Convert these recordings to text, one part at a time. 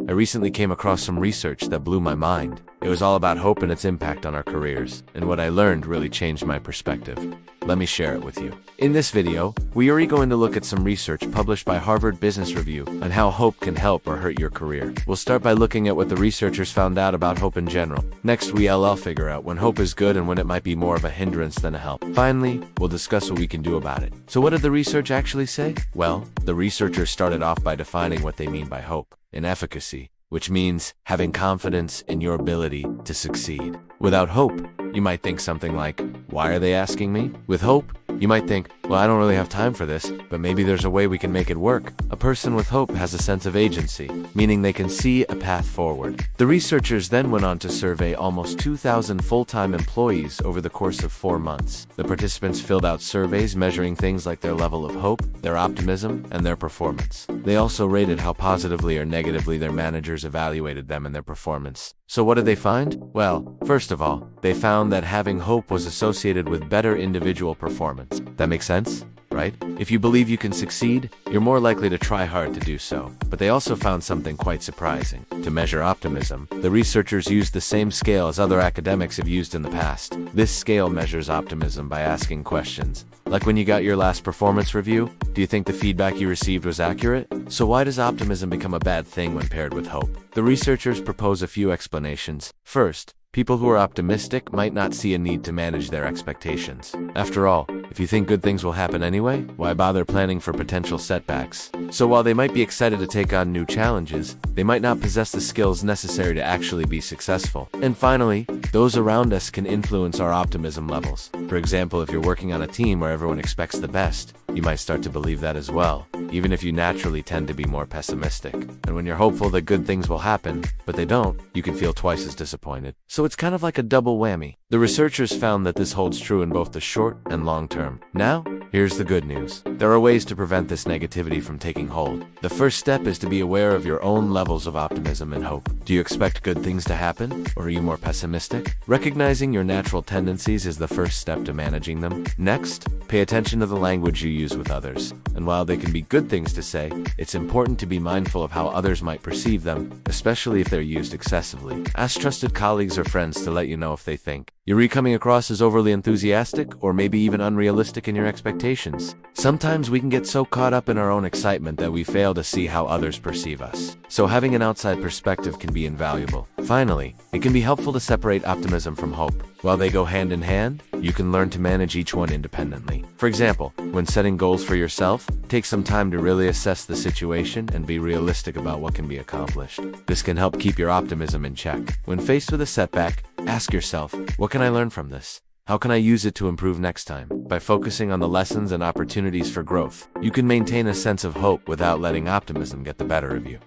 I recently came across some research that blew my mind. It was all about hope and its impact on our careers, and what I learned really changed my perspective. Let me share it with you. In this video, we are going to look at some research published by Harvard Business Review on how hope can help or hurt your career. We'll start by looking at what the researchers found out about hope in general. Next, we'll figure out when hope is good and when it might be more of a hindrance than a help. Finally, we'll discuss what we can do about it. So what did the research actually say? Well, the researchers started off by defining what they mean by hope and efficacy, which means having confidence in your ability to succeed. Without hope, you might think something like, why are they asking me? With hope, you might think, well, I don't really have time for this, but maybe there's a way we can make it work. A person with hope has a sense of agency, meaning they can see a path forward. The researchers then went on to survey almost 2,000 full-time employees over the course of 4 months. The participants filled out surveys measuring things like their level of hope, their optimism, and their performance. They also rated how positively or negatively their managers evaluated them and their performance. So what did they find? Well, first of all, they found that having hope was associated with better individual performance. That makes sense, right? If you believe you can succeed, you're more likely to try hard to do so. But they also found something quite surprising. To measure optimism, the researchers used the same scale as other academics have used in the past. This scale measures optimism by asking questions. Like when you got your last performance review, do you think the feedback you received was accurate? So why does optimism become a bad thing when paired with hope? The researchers propose a few explanations. First, people who are optimistic might not see a need to manage their expectations. After all, if you think good things will happen anyway, why bother planning for potential setbacks? So while they might be excited to take on new challenges, they might not possess the skills necessary to actually be successful. And finally, those around us can influence our optimism levels. For example, if you're working on a team where everyone expects the best, you might start to believe that as well, even if you naturally tend to be more pessimistic. And when you're hopeful that good things will happen, but they don't, you can feel twice as disappointed. So it's kind of like a double whammy. The researchers found that this holds true in both the short and long term. Now, here's the good news. There are ways to prevent this negativity from taking hold. The first step is to be aware of your own levels of optimism and hope. Do you expect good things to happen, or are you more pessimistic? Recognizing your natural tendencies is the first step to managing them. Next, pay attention to the language you use with others. And while they can be good things to say, it's important to be mindful of how others might perceive them, especially if they're used excessively. Ask trusted colleagues or friends to let you know if they think you're coming across as overly enthusiastic or maybe even unrealistic in your expectations. Sometimes we can get so caught up in our own excitement that we fail to see how others perceive us. So having an outside perspective can be invaluable. Finally, it can be helpful to separate optimism from hope. While they go hand in hand, you can learn to manage each one independently. For example, when setting goals for yourself, take some time to really assess the situation and be realistic about what can be accomplished. This can help keep your optimism in check. When faced with a setback, ask yourself, what can I learn from this? How can I use it to improve next time? By focusing on the lessons and opportunities for growth, you can maintain a sense of hope without letting optimism get the better of you.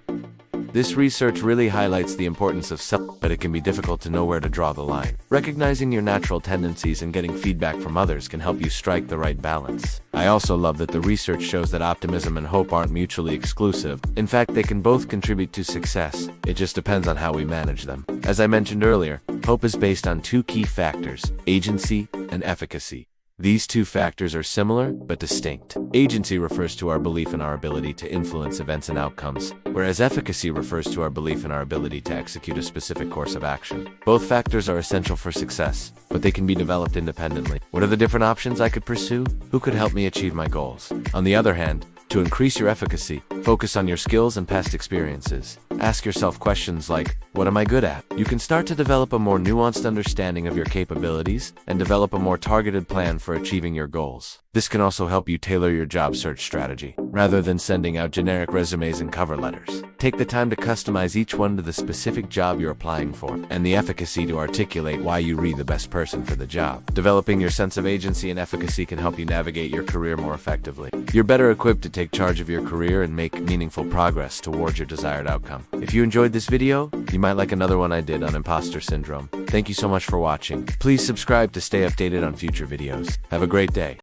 This research really highlights the importance of self, but it can be difficult to know where to draw the line. Recognizing your natural tendencies and getting feedback from others can help you strike the right balance. I also love that the research shows that optimism and hope aren't mutually exclusive. In fact, they can both contribute to success. It just depends on how we manage them. As I mentioned earlier, hope is based on 2 key factors: agency and efficacy. These 2 factors are similar but distinct. Agency refers to our belief in our ability to influence events and outcomes, whereas efficacy refers to our belief in our ability to execute a specific course of action. Both factors are essential for success, but they can be developed independently. What are the different options I could pursue? Who could help me achieve my goals? On the other hand, to increase your efficacy, focus on your skills and past experiences. Ask yourself questions like, what am I good at? You can start to develop a more nuanced understanding of your capabilities and develop a more targeted plan for achieving your goals. This can also help you tailor your job search strategy, rather than sending out generic resumes and cover letters. Take the time to customize each one to the specific job you're applying for, and the efficacy to articulate why you are the best person for the job. Developing your sense of agency and efficacy can help you navigate your career more effectively. You're better equipped to take charge of your career and make meaningful progress towards your desired outcome. If you enjoyed this video, you might like another one I did on imposter syndrome. Thank you so much for watching. Please subscribe to stay updated on future videos. Have a great day.